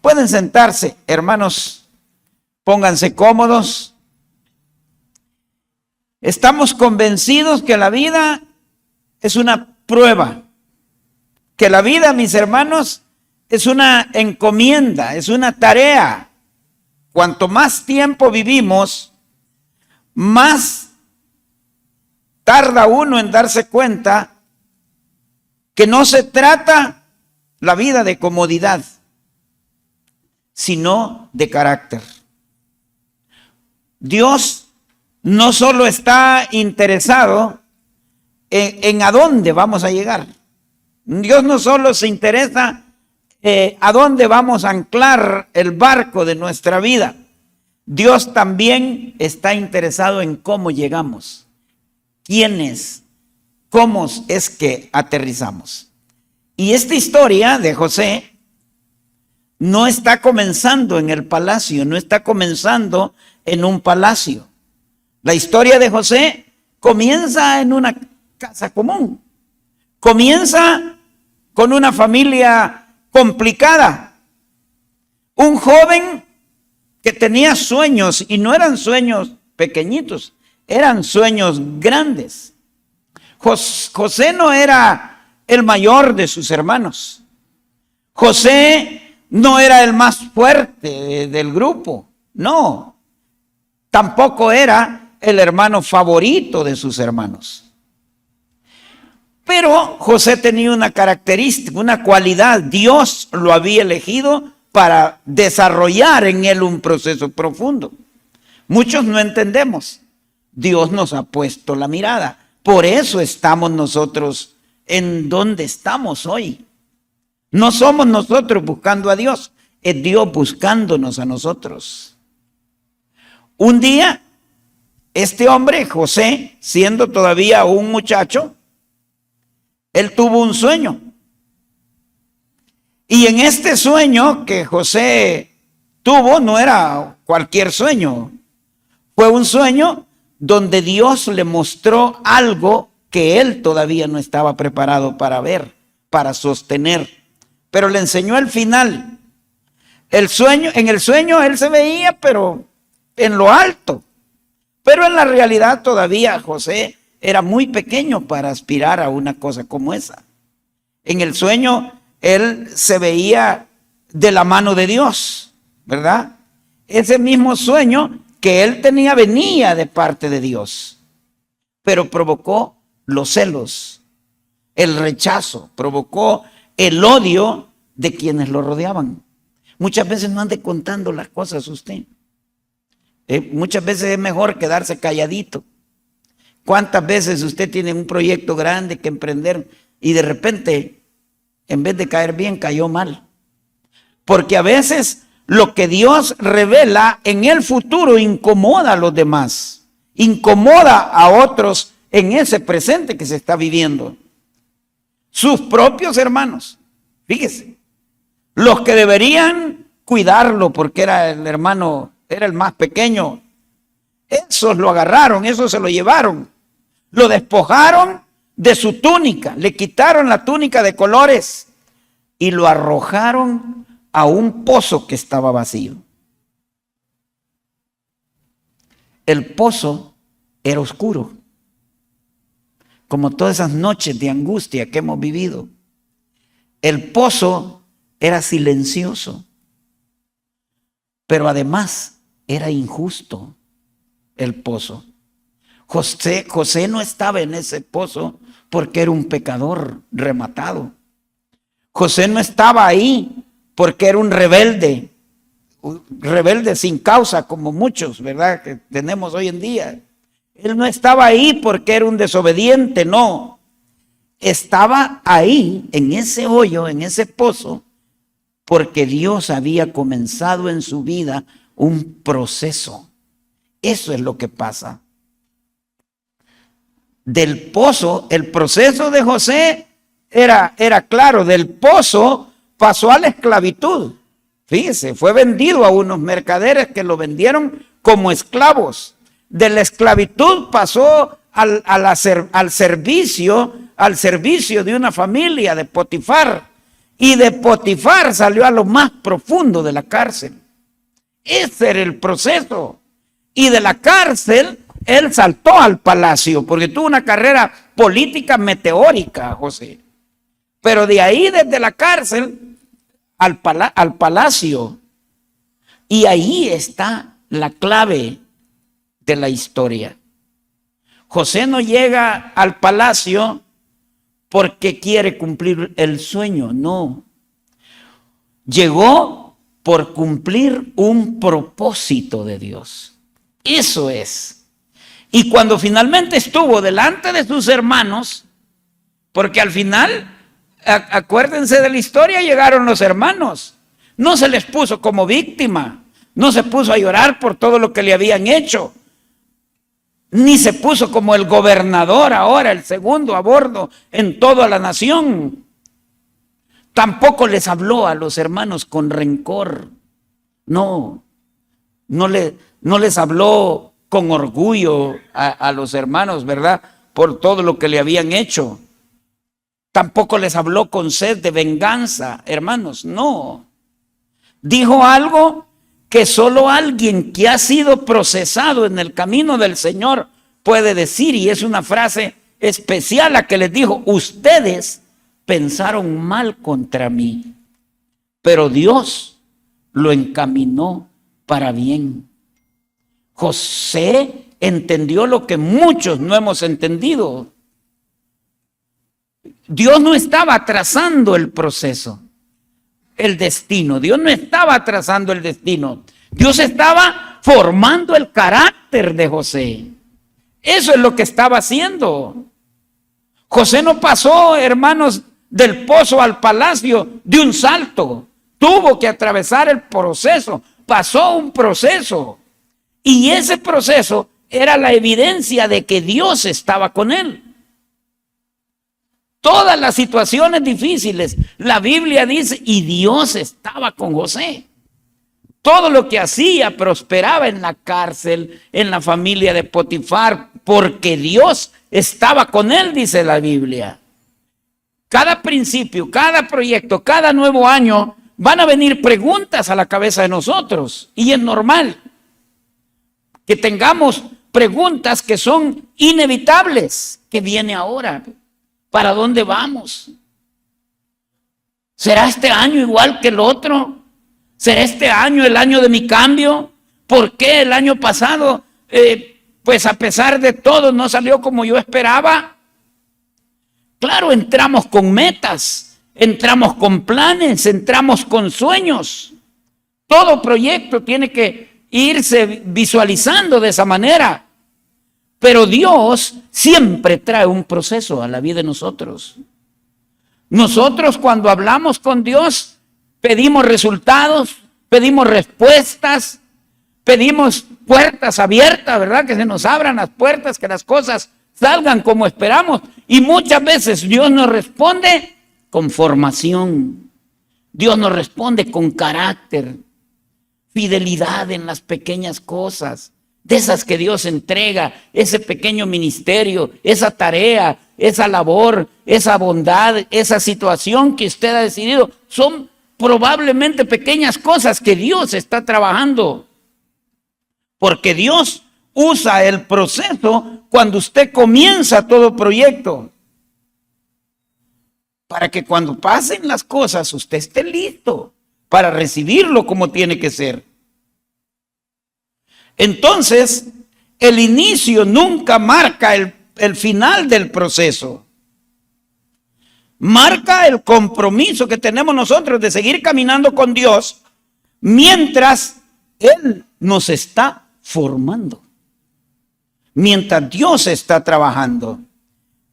Pueden sentarse, hermanos, pónganse cómodos. Estamos convencidos que la vida es una prueba, que la vida, mis hermanos, es una encomienda, es una tarea. Cuanto más tiempo vivimos, más tarda uno en darse cuenta que no se trata la vida de comodidad, sino de carácter. Dios no solo está interesado en a dónde vamos a llegar. Dios no solo se interesa a dónde vamos a anclar el barco de nuestra vida. Dios también está interesado en cómo llegamos. ¿Quiénes? ¿Cómo es que aterrizamos? Y esta historia de José no está comenzando en el palacio, no está comenzando en un palacio. La historia de José comienza en una casa común. Comienza con una familia complicada. Un joven que tenía sueños, y no eran sueños pequeñitos, eran sueños grandes. José no era el mayor de sus hermanos. José no era el más fuerte del grupo, no. Tampoco era el hermano favorito de sus hermanos. Pero José tenía una característica, una cualidad. Dios lo había elegido para desarrollar en él un proceso profundo. Muchos no entendemos. Dios nos ha puesto la mirada. Por eso estamos nosotros en donde estamos hoy. No somos nosotros buscando a Dios, es Dios buscándonos a nosotros. Un día, este hombre, José, siendo todavía un muchacho, él tuvo un sueño. Y en este sueño que José tuvo, no era cualquier sueño. Fue un sueño donde Dios le mostró algo que él todavía no estaba preparado para ver, para sostener. Pero le enseñó el final. En el sueño él se veía, pero en lo alto. Pero en la realidad todavía José era muy pequeño para aspirar a una cosa como esa. En el sueño él se veía de la mano de Dios, ¿verdad? Ese mismo sueño que él tenía venía de parte de Dios, pero provocó los celos, el rechazo, provocó el odio de quienes lo rodeaban. Muchas veces no ande contando las cosas usted. Muchas veces es mejor quedarse calladito. ¿Cuántas veces usted tiene un proyecto grande que emprender y de repente, en vez de caer bien, cayó mal? Porque a veces lo que Dios revela en el futuro incomoda a los demás, incomoda a otros en ese presente que se está viviendo. Sus propios hermanos, fíjese, los que deberían cuidarlo porque era el hermano, era el más pequeño, esos lo agarraron, esos se lo llevaron, lo despojaron de su túnica, le quitaron la túnica de colores y lo arrojaron a un pozo que estaba vacío. El pozo era oscuro, como todas esas noches de angustia que hemos vivido. El pozo era silencioso, pero además era injusto el pozo. José no estaba en ese pozo porque era un pecador rematado. José no estaba ahí porque era un rebelde sin causa, como muchos, ¿verdad?, que tenemos hoy en día. Él no estaba ahí porque era un desobediente, no. Estaba ahí, en ese hoyo, en ese pozo, porque Dios había comenzado en su vida un proceso. Eso es lo que pasa. Del pozo, el proceso de José era claro, del pozo pasó a la esclavitud. Fíjese, fue vendido a unos mercaderes que lo vendieron como esclavos. De la esclavitud pasó al servicio de una familia de Potifar. Y de Potifar salió a lo más profundo de la cárcel. Ese era el proceso. Y de la cárcel, él saltó al palacio, porque tuvo una carrera política meteórica, José. Pero de ahí, desde la cárcel, al palacio. Y ahí está la clave de la historia. José no llega al palacio porque quiere cumplir el sueño, no. Llegó por cumplir un propósito de Dios. Eso es. Y cuando finalmente estuvo delante de sus hermanos, porque al final, acuérdense de la historia, llegaron los hermanos. No se les puso como víctima, no se puso a llorar por todo lo que le habían hecho, ni se puso como el gobernador ahora, el segundo a bordo en toda la nación. Tampoco les habló a los hermanos con rencor. No les habló con orgullo a los hermanos, ¿verdad? Por todo lo que le habían hecho. Tampoco les habló con sed de venganza, hermanos, no. Dijo algo que solo alguien que ha sido procesado en el camino del Señor puede decir, y es una frase especial la que les dijo: ustedes pensaron mal contra mí, pero Dios lo encaminó para bien. José entendió lo que muchos no hemos entendido. Dios no estaba trazando el proceso, el destino. Dios no estaba trazando el destino. Dios estaba formando el carácter de José. Eso es lo que estaba haciendo. José no pasó, hermanos, del pozo al palacio de un salto. Tuvo que atravesar el proceso. Pasó un proceso. Y ese proceso era la evidencia de que Dios estaba con él. Todas las situaciones difíciles, la Biblia dice, y Dios estaba con José. Todo lo que hacía prosperaba en la cárcel, en la familia de Potifar, porque Dios estaba con él, dice la Biblia. Cada principio, cada proyecto, cada nuevo año, van a venir preguntas a la cabeza de nosotros. Y es normal que tengamos preguntas que son inevitables. ¿Qué viene ahora? ¿Para dónde vamos? ¿Será este año igual que el otro? ¿Será este año el año de mi cambio? ¿Por qué el año pasado, pues a pesar de todo, no salió como yo esperaba? Claro, entramos con metas, entramos con planes, entramos con sueños. Todo proyecto tiene que irse visualizando de esa manera. Pero Dios siempre trae un proceso a la vida de nosotros. Nosotros, cuando hablamos con Dios, pedimos resultados, pedimos respuestas, pedimos puertas abiertas, ¿verdad? Que se nos abran las puertas, que las cosas salgan como esperamos. Y muchas veces Dios nos responde con formación. Dios nos responde con carácter, fidelidad en las pequeñas cosas. De esas que Dios entrega, ese pequeño ministerio, esa tarea, esa labor, esa bondad, esa situación que usted ha decidido, son probablemente pequeñas cosas que Dios está trabajando. Porque Dios usa el proceso cuando usted comienza todo proyecto, para que cuando pasen las cosas usted esté listo para recibirlo como tiene que ser. Entonces, el inicio nunca marca el final del proceso. Marca el compromiso que tenemos nosotros de seguir caminando con Dios mientras Él nos está formando. Mientras Dios está trabajando.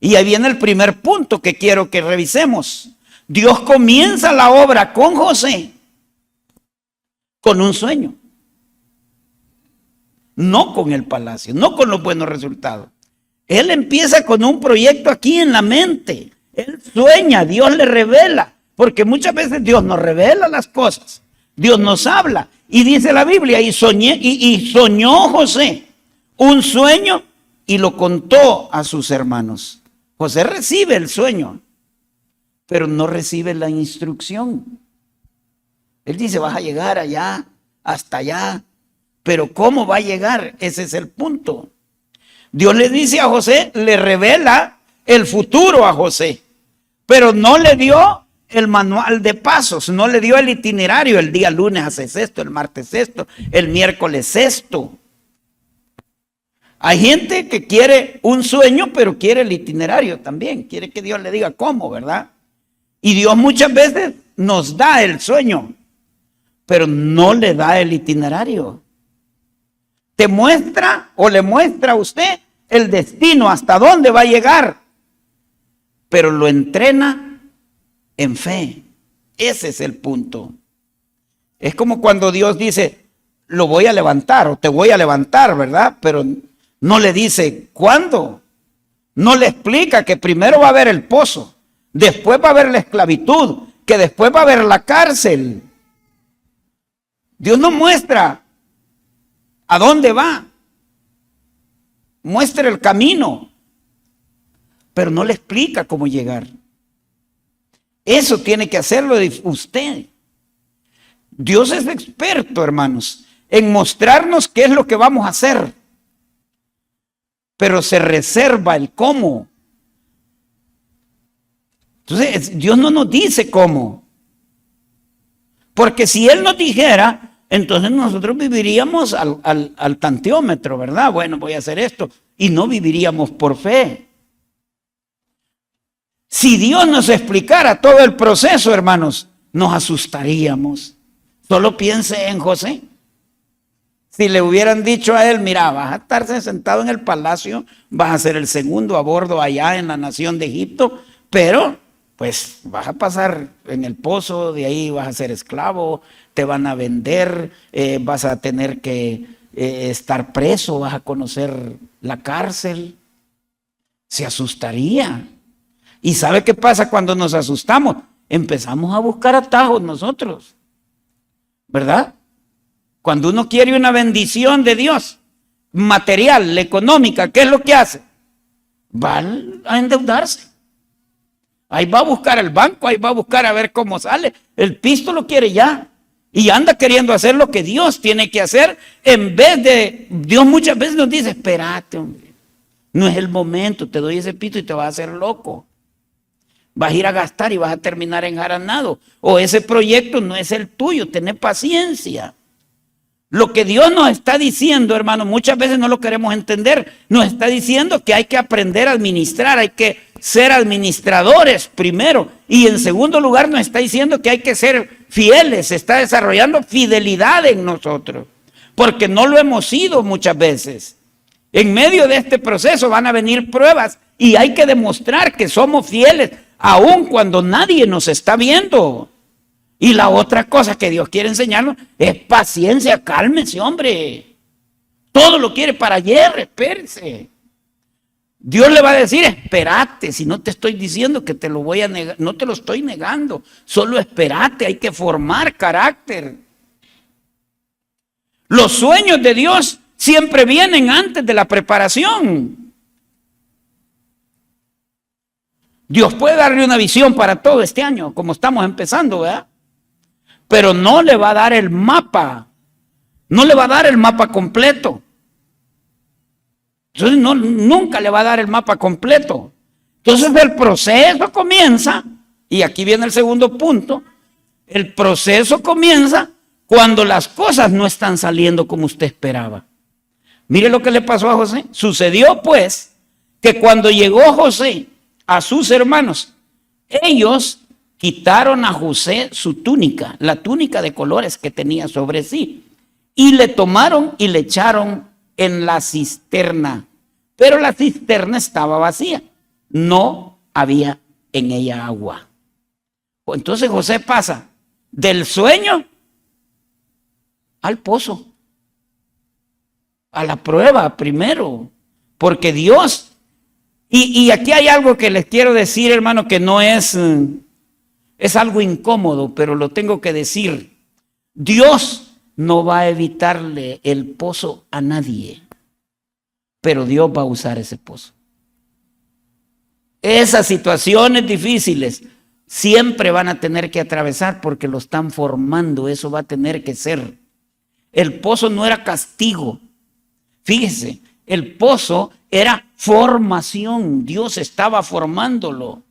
Y ahí viene el primer punto que quiero que revisemos. Dios comienza la obra con José con un sueño. No con el palacio, no con los buenos resultados. Él empieza con un proyecto aquí en la mente. Él sueña, Dios le revela, porque muchas veces Dios nos revela las cosas. Dios nos habla y dice la Biblia, y soñó José un sueño y lo contó a sus hermanos. José recibe el sueño, pero no recibe la instrucción. Él dice, vas a llegar allá, hasta allá, pero ¿cómo va a llegar? Ese es el punto. Dios le dice a José, le revela el futuro a José, pero no le dio el manual de pasos, no le dio el itinerario. El día lunes haces esto, el martes esto, el miércoles esto. Hay gente que quiere un sueño, pero quiere el itinerario también. Quiere que Dios le diga cómo, ¿verdad? Y Dios muchas veces nos da el sueño, pero no le da el itinerario. Te muestra o le muestra a usted el destino, hasta dónde va a llegar, pero lo entrena en fe. Ese es el punto. Es como cuando Dios dice, lo voy a levantar o te voy a levantar, ¿verdad? Pero no le dice cuándo. No le explica que primero va a haber el pozo, después va a haber la esclavitud, que después va a haber la cárcel. Dios no muestra a dónde va. Muestra el camino, pero no le explica cómo llegar. Eso tiene que hacerlo usted. Dios es experto, hermanos, en mostrarnos qué es lo que vamos a hacer, pero se reserva el cómo. Entonces, Dios no nos dice cómo. Porque si Él nos dijera, entonces nosotros viviríamos al tanteómetro, ¿verdad? Bueno, voy a hacer esto. Y no viviríamos por fe. Si Dios nos explicara todo el proceso, hermanos, nos asustaríamos. Solo piense en José. Si le hubieran dicho a él, mira, vas a estarse sentado en el palacio, vas a ser el segundo a bordo allá en la nación de Egipto, pero pues vas a pasar en el pozo, de ahí vas a ser esclavo, te van a vender, vas a tener que estar preso, vas a conocer la cárcel. Se asustaría. ¿Y sabe qué pasa cuando nos asustamos? Empezamos a buscar atajos nosotros, ¿verdad? Cuando uno quiere una bendición de Dios, material, económica, ¿qué es lo que hace? Va a endeudarse. Ahí va a buscar el banco, ahí va a buscar a ver cómo sale. El pisto lo quiere ya. Y anda queriendo hacer lo que Dios tiene que hacer. En vez de, Dios muchas veces nos dice, espérate, hombre. No es el momento, te doy ese pisto y te vas a hacer loco. Vas a ir a gastar y vas a terminar enjaranado. O ese proyecto no es el tuyo, ten paciencia. Lo que Dios nos está diciendo, hermano, muchas veces no lo queremos entender. Nos está diciendo que hay que aprender a administrar, hay que ser administradores primero. Y en segundo lugar nos está diciendo que hay que ser fieles, se está desarrollando fidelidad en nosotros. Porque no lo hemos sido muchas veces. En medio de este proceso van a venir pruebas y hay que demostrar que somos fieles, aun cuando nadie nos está viendo. Y la otra cosa que Dios quiere enseñarnos es paciencia, cálmese, hombre. Todo lo quiere para ayer, espérese. Dios le va a decir, espérate, si no te estoy diciendo que te lo voy a negar, no te lo estoy negando, solo espérate, hay que formar carácter. Los sueños de Dios siempre vienen antes de la preparación. Dios puede darle una visión para todo este año, como estamos empezando, ¿verdad? Pero no le va a dar el mapa, no le va a dar el mapa completo. Entonces nunca le va a dar el mapa completo. Entonces el proceso comienza, y aquí viene el segundo punto, el proceso comienza cuando las cosas no están saliendo como usted esperaba. Mire lo que le pasó a José. Sucedió pues que cuando llegó José a sus hermanos, ellos quitaron a José su túnica, la túnica de colores que tenía sobre sí, y le tomaron y le echaron en la cisterna. Pero la cisterna estaba vacía, no había en ella agua. Entonces José pasa del sueño al pozo, a la prueba primero, porque Dios, y aquí hay algo que les quiero decir, hermano, que no es algo incómodo, pero lo tengo que decir. Dios no va a evitarle el pozo a nadie, pero Dios va a usar ese pozo. Esas situaciones difíciles, siempre van a tener que atravesar porque lo están formando, eso va a tener que ser. El pozo no era castigo, fíjese, el pozo era formación, Dios estaba formándolo.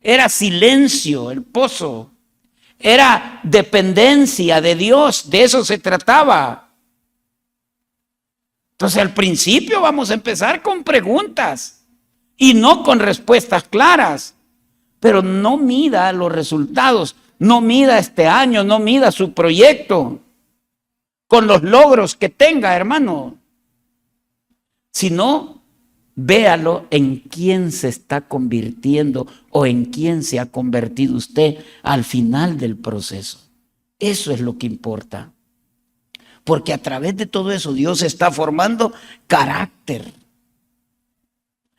Era silencio el pozo, era dependencia de Dios, de eso se trataba. Entonces al principio vamos a empezar con preguntas y no con respuestas claras, pero no mida los resultados, no mida este año, no mida su proyecto con los logros que tenga, hermano, sino véalo en quién se está convirtiendo o en quién se ha convertido usted al final del proceso. Eso es lo que importa. Porque a través de todo eso Dios está formando carácter.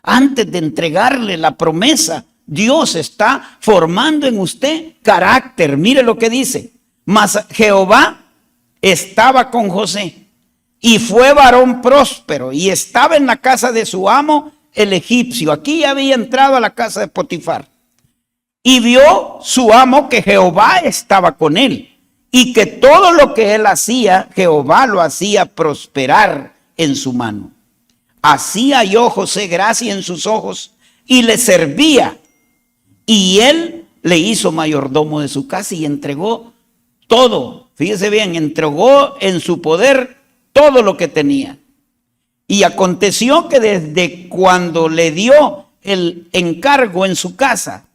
Antes de entregarle la promesa, Dios está formando en usted carácter. Mire lo que dice. Mas Jehová estaba con José y fue varón próspero y estaba en la casa de su amo el egipcio. Aquí ya había entrado a la casa de Potifar. Y vio su amo que Jehová estaba con él y que todo lo que él hacía, Jehová lo hacía prosperar en su mano. Así halló José gracia en sus ojos y le servía. Y él le hizo mayordomo de su casa y entregó todo. Fíjese bien, entregó en su poder todo lo que tenía. Y aconteció que desde cuando le dio el encargo en su casa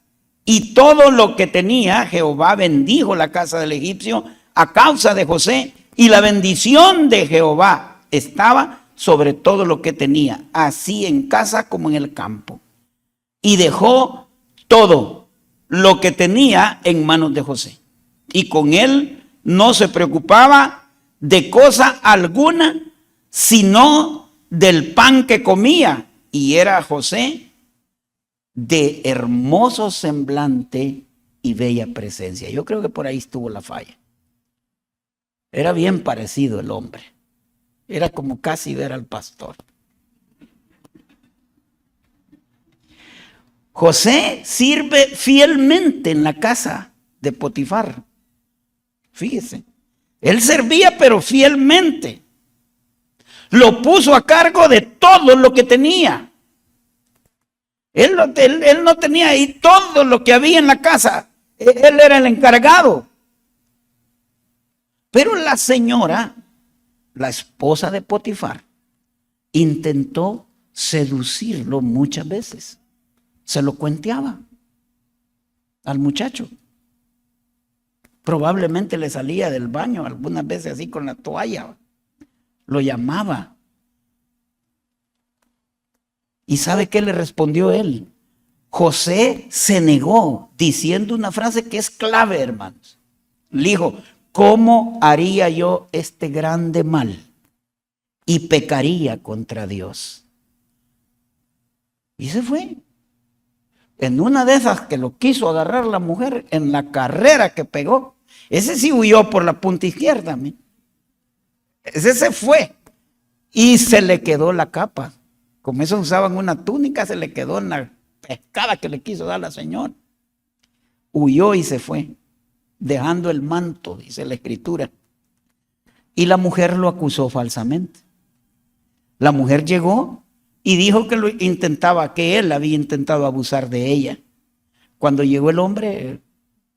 y todo lo que tenía, Jehová bendijo la casa del egipcio a causa de José, y la bendición de Jehová estaba sobre todo lo que tenía, así en casa como en el campo. Y dejó todo lo que tenía en manos de José. Y con él no se preocupaba de cosa alguna, sino del pan que comía. Y era José de hermoso semblante y bella presencia. Yo creo que por ahí estuvo la falla. Era bien parecido el hombre. Era como casi ver al pastor. José sirve fielmente en la casa de Potifar. Fíjese, él servía pero fielmente. Lo puso a cargo de todo lo que tenía. Él no tenía ahí todo lo que había en la casa. Él era el encargado. Pero la señora, la esposa de Potifar, intentó seducirlo muchas veces. Se lo cuenteaba al muchacho. Probablemente le salía del baño algunas veces así con la toalla. Lo llamaba. ¿Y sabe qué le respondió él? José se negó diciendo una frase que es clave, hermanos. Le dijo, ¿cómo haría yo este grande mal? Y pecaría contra Dios. Y se fue. En una de esas que lo quiso agarrar la mujer, en la carrera que pegó, ese sí huyó por la punta izquierda. Ese se fue y se le quedó la capa. Como eso usaban una túnica, se le quedó en la pescada que le quiso dar la señora. Huyó y se fue, dejando el manto, dice la escritura. Y la mujer lo acusó falsamente. La mujer llegó y dijo que lo intentaba, que él había intentado abusar de ella. Cuando llegó el hombre,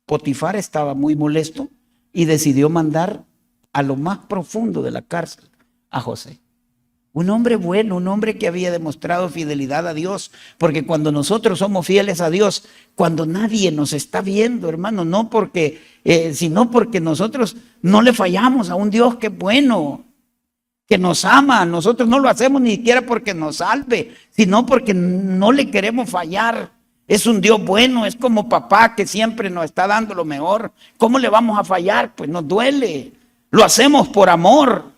Potifar estaba muy molesto y decidió mandar a lo más profundo de la cárcel a José. Un hombre bueno, un hombre que había demostrado fidelidad a Dios, porque cuando nosotros somos fieles a Dios, cuando nadie nos está viendo, hermano, no porque, sino porque nosotros no le fallamos a un Dios que es bueno, que nos ama. Nosotros no lo hacemos ni siquiera porque nos salve, sino porque no le queremos fallar. Es un Dios bueno, es como papá que siempre nos está dando lo mejor. ¿Cómo le vamos a fallar? Pues nos duele. Lo hacemos por amor.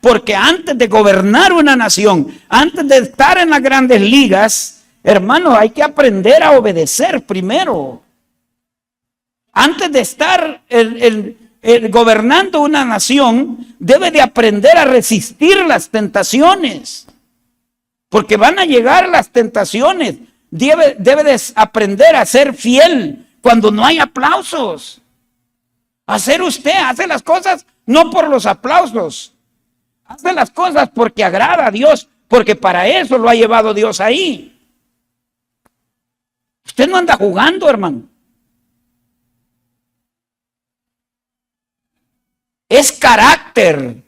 Porque antes de gobernar una nación, antes de estar en las grandes ligas, hermanos, hay que aprender a obedecer primero. Antes de estar gobernando una nación, debe de aprender a resistir las tentaciones. Porque van a llegar las tentaciones. Debe de aprender a ser fiel cuando no hay aplausos. Hacer usted, hace las cosas no por los aplausos. Hace las cosas porque agrada a Dios, porque para eso lo ha llevado Dios ahí. Usted no anda jugando, hermano. Es carácter.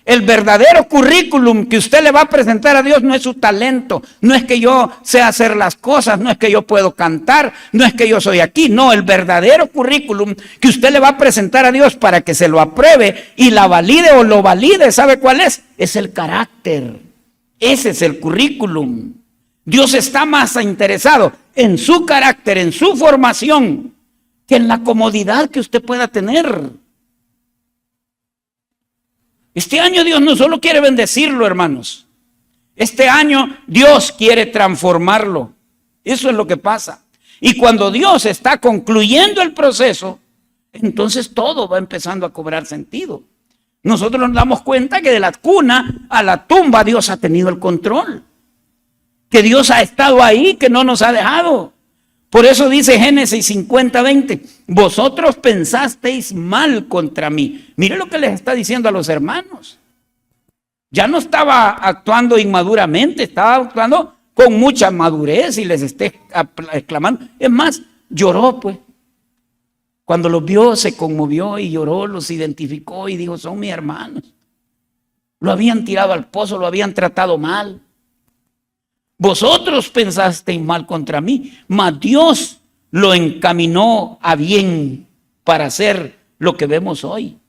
El verdadero currículum que usted le va a presentar a Dios no es su talento, no es que yo sé hacer las cosas, no es que yo puedo cantar, no es que yo soy aquí. No, el verdadero currículum que usted le va a presentar a Dios para que se lo apruebe y la valide o lo valide, ¿sabe cuál es? Es el carácter. Ese es el currículum. Dios está más interesado en su carácter, en su formación, que en la comodidad que usted pueda tener. Este año Dios no solo quiere bendecirlo, hermanos. Este año Dios quiere transformarlo. Eso es lo que pasa. Y cuando Dios está concluyendo el proceso, entonces todo va empezando a cobrar sentido. Nosotros nos damos cuenta que de la cuna a la tumba Dios ha tenido el control. Que Dios ha estado ahí, que no nos ha dejado. Por eso dice Génesis 50:20, vosotros pensasteis mal contra mí. Mire lo que les está diciendo a los hermanos. Ya no estaba actuando inmaduramente, estaba actuando con mucha madurez y les está exclamando. Es más, lloró pues. Cuando los vio se conmovió y lloró, los identificó y dijo, son mis hermanos. Lo habían tirado al pozo, lo habían tratado mal. Vosotros pensasteis mal contra mí, mas Dios lo encaminó a bien para hacer lo que vemos hoy,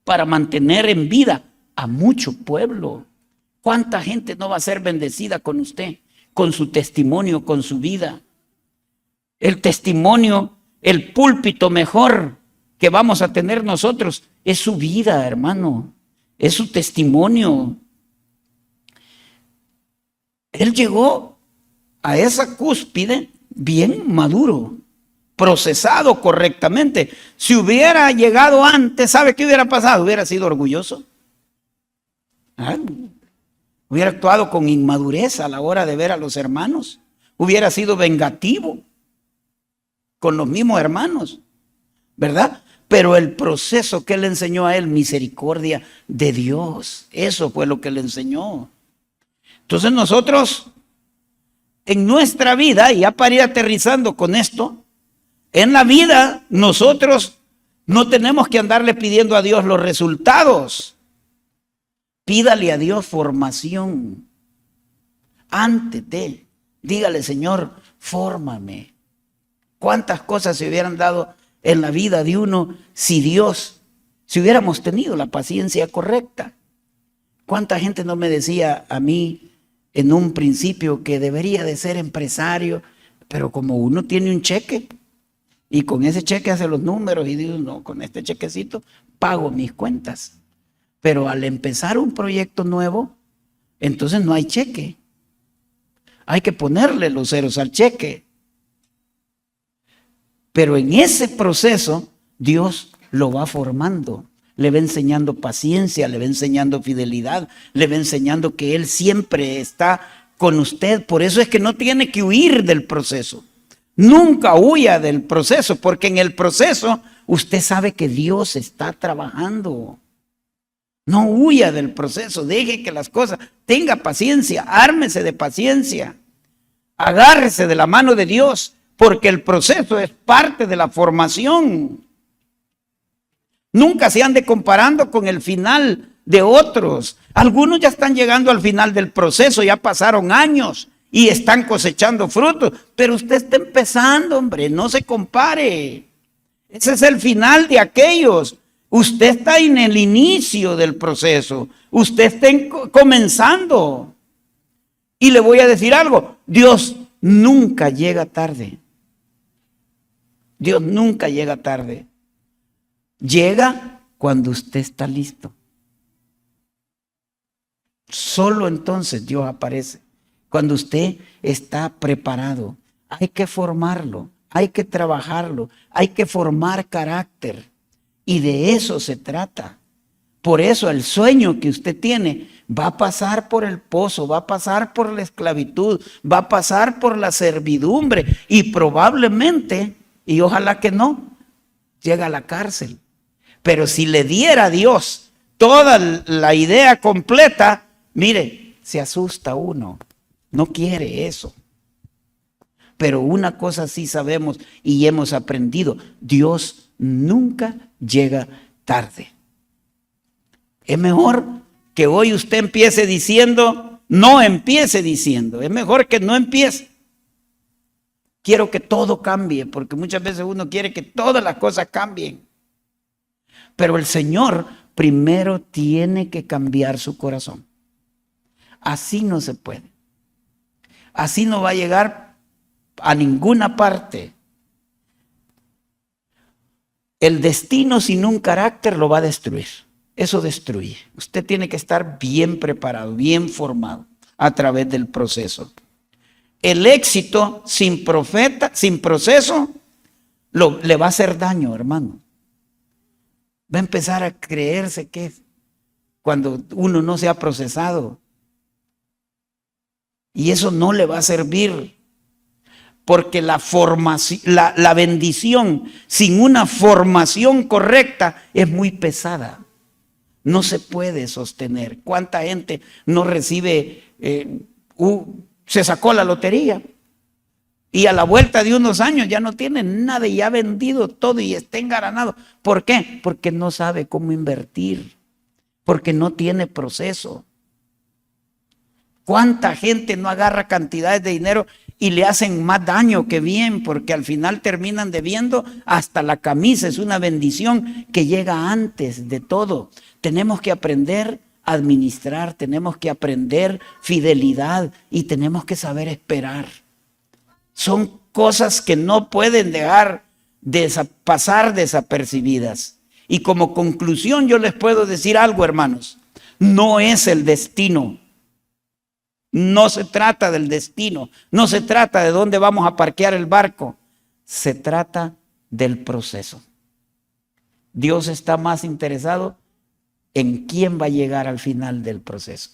para mantener en vida a mucho pueblo. ¿Cuánta gente no va a ser bendecida con usted, con su testimonio, con su vida? El testimonio, el púlpito mejor que vamos a tener nosotros es su vida, hermano, es su testimonio. Él llegó a esa cúspide bien maduro, procesado correctamente. Si hubiera llegado antes, ¿sabe qué hubiera pasado? Hubiera sido orgulloso. Hubiera actuado con inmadurez a la hora de ver a los hermanos. Hubiera sido vengativo con los mismos hermanos, ¿verdad? Pero el proceso que le enseñó a él, misericordia de Dios, eso fue lo que le enseñó. Entonces nosotros, en nuestra vida, y ya para ir aterrizando con esto, en la vida nosotros no tenemos que andarle pidiendo a Dios los resultados. Pídale a Dios formación. Antes de, dígale, Señor, fórmame. ¿Cuántas cosas se hubieran dado en la vida de uno si hubiéramos tenido la paciencia correcta? ¿Cuánta gente no me decía a mí en un principio que debería de ser empresario, pero como uno tiene un cheque y con ese cheque hace los números y digo, no, con este chequecito pago mis cuentas. Pero al empezar un proyecto nuevo, entonces no hay cheque. Hay que ponerle los ceros al cheque. Pero en ese proceso Dios lo va formando. Le va enseñando paciencia, le va enseñando fidelidad, le va enseñando que Él siempre está con usted. Por eso es que no tiene que huir del proceso. Nunca huya del proceso, porque en el proceso usted sabe que Dios está trabajando. No huya del proceso, deje que las cosas, tenga paciencia, ármese de paciencia, agárrese de la mano de Dios, porque el proceso es parte de la formación. Nunca se ande comparando con el final de otros. Algunos ya están llegando al final del proceso, ya pasaron años y están cosechando frutos, pero usted está empezando, hombre, no se compare. Ese es el final de aquellos. Usted está en el inicio del proceso, usted está comenzando. Y le voy a decir algo, Dios nunca llega tarde. Dios nunca llega tarde. Llega cuando usted está listo. Solo entonces Dios aparece. Cuando usted está preparado. Hay que formarlo, hay que trabajarlo, hay que formar carácter. Y de eso se trata. Por eso el sueño que usted tiene va a pasar por el pozo, va a pasar por la esclavitud, va a pasar por la servidumbre y probablemente Y ojalá que no, llega a la cárcel. Pero si le diera a Dios toda la idea completa, mire, se asusta uno, no quiere eso. Pero una cosa sí sabemos y hemos aprendido, Dios nunca llega tarde. Es mejor que hoy usted empiece diciendo, no empiece diciendo, es mejor que no empiece. Quiero que todo cambie, porque muchas veces uno quiere que todas las cosas cambien. Pero el Señor primero tiene que cambiar su corazón. Así no se puede. Así no va a llegar a ninguna parte. El destino sin un carácter lo va a destruir. Eso destruye. Usted tiene que estar bien preparado, bien formado a través del proceso. El éxito sin proceso, le va a hacer daño, hermano. Va a empezar a creerse que cuando uno no se ha procesado. Y eso no le va a servir. Porque la formación, la bendición sin una formación correcta es muy pesada. No se puede sostener. ¿Cuánta gente no recibe, se sacó la lotería? Y a la vuelta de unos años ya no tiene nada y ha vendido todo y está engaranado. ¿Por qué? Porque no sabe cómo invertir. Porque no tiene proceso. ¿Cuánta gente no agarra cantidades de dinero y le hacen más daño que bien? Porque al final terminan debiendo hasta la camisa. Es una bendición que llega antes de todo. Tenemos que aprender a administrar, tenemos que aprender fidelidad y tenemos que saber esperar. Son cosas que no pueden dejar de pasar desapercibidas. Y como conclusión yo les puedo decir algo, hermanos. No es el destino. No se trata del destino. No se trata de dónde vamos a parquear el barco. Se trata del proceso. Dios está más interesado en quién va a llegar al final del proceso.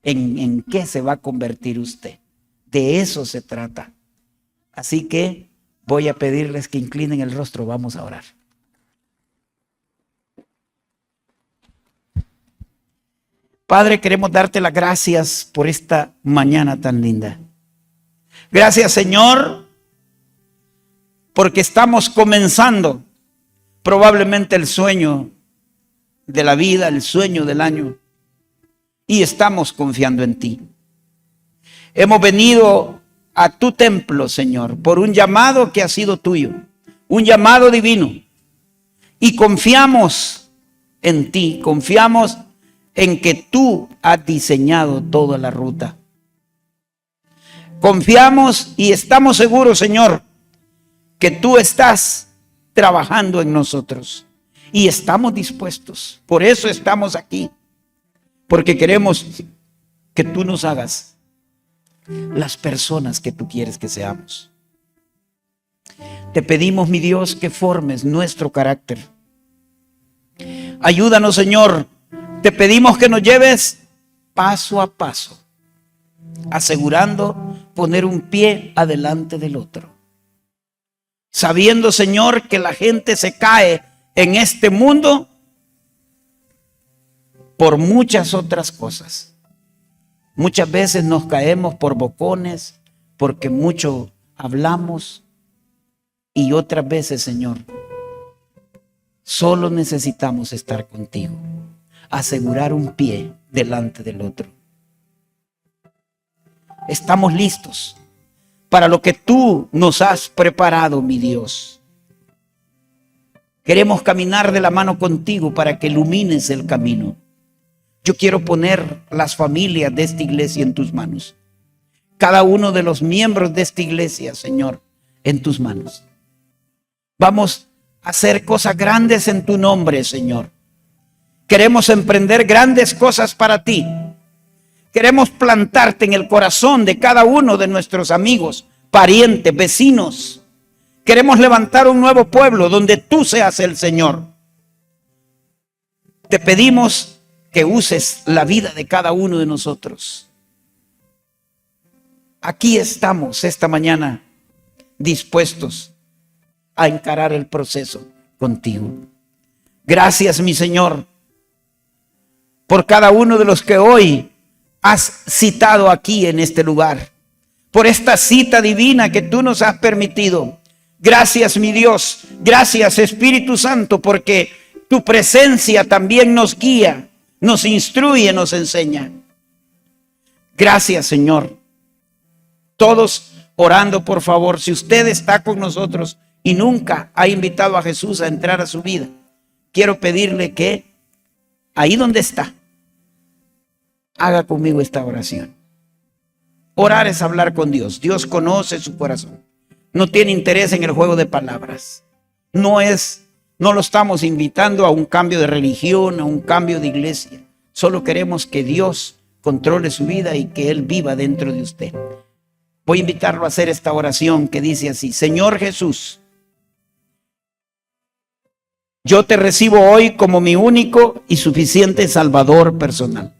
En qué se va a convertir usted. De eso se trata. Así que voy a pedirles que inclinen el rostro. Vamos a orar. Padre, queremos darte las gracias por esta mañana tan linda. Gracias, Señor, porque estamos comenzando probablemente el sueño de la vida, el sueño del año, y estamos confiando en ti. Hemos venido a tu templo, Señor, por un llamado que ha sido tuyo, un llamado divino, y confiamos en ti, confiamos en que tú has diseñado toda la ruta. Confiamos y estamos seguros, Señor, que tú estás trabajando en nosotros y estamos dispuestos. Por eso estamos aquí, porque queremos que tú nos hagas las personas que tú quieres que seamos. Te pedimos, mi Dios, que formes nuestro carácter. Ayúdanos, Señor. Te pedimos que nos lleves paso a paso, asegurando poner un pie adelante del otro. Sabiendo, Señor, que la gente se cae en este mundo por muchas otras cosas. Muchas veces nos caemos por bocones, porque mucho hablamos, y otras veces, Señor, solo necesitamos estar contigo, asegurar un pie delante del otro. Estamos listos para lo que tú nos has preparado, mi Dios. Queremos caminar de la mano contigo para que ilumines el camino. Yo quiero poner las familias de esta iglesia en tus manos. Cada uno de los miembros de esta iglesia, Señor, en tus manos. Vamos a hacer cosas grandes en tu nombre, Señor. Queremos emprender grandes cosas para ti. Queremos plantarte en el corazón de cada uno de nuestros amigos, parientes, vecinos. Queremos levantar un nuevo pueblo donde tú seas el Señor. Te pedimos que uses la vida de cada uno de nosotros. Aquí estamos esta mañana dispuestos a encarar el proceso contigo. Gracias, mi Señor, por cada uno de los que hoy has citado aquí en este lugar, por esta cita divina que tú nos has permitido. Gracias, mi Dios. Gracias, Espíritu Santo, porque tu presencia también nos guía, nos instruye, nos enseña. Gracias, Señor. Todos orando, por favor, si usted está con nosotros y nunca ha invitado a Jesús a entrar a su vida, quiero pedirle que ahí donde está, haga conmigo esta oración. Orar es hablar con Dios. Dios conoce su corazón. No tiene interés en el juego de palabras. No lo estamos invitando a un cambio de religión, a un cambio de iglesia. Solo queremos que Dios controle su vida y que Él viva dentro de usted. Voy a invitarlo a hacer esta oración que dice así: Señor Jesús, yo te recibo hoy como mi único y suficiente Salvador personal.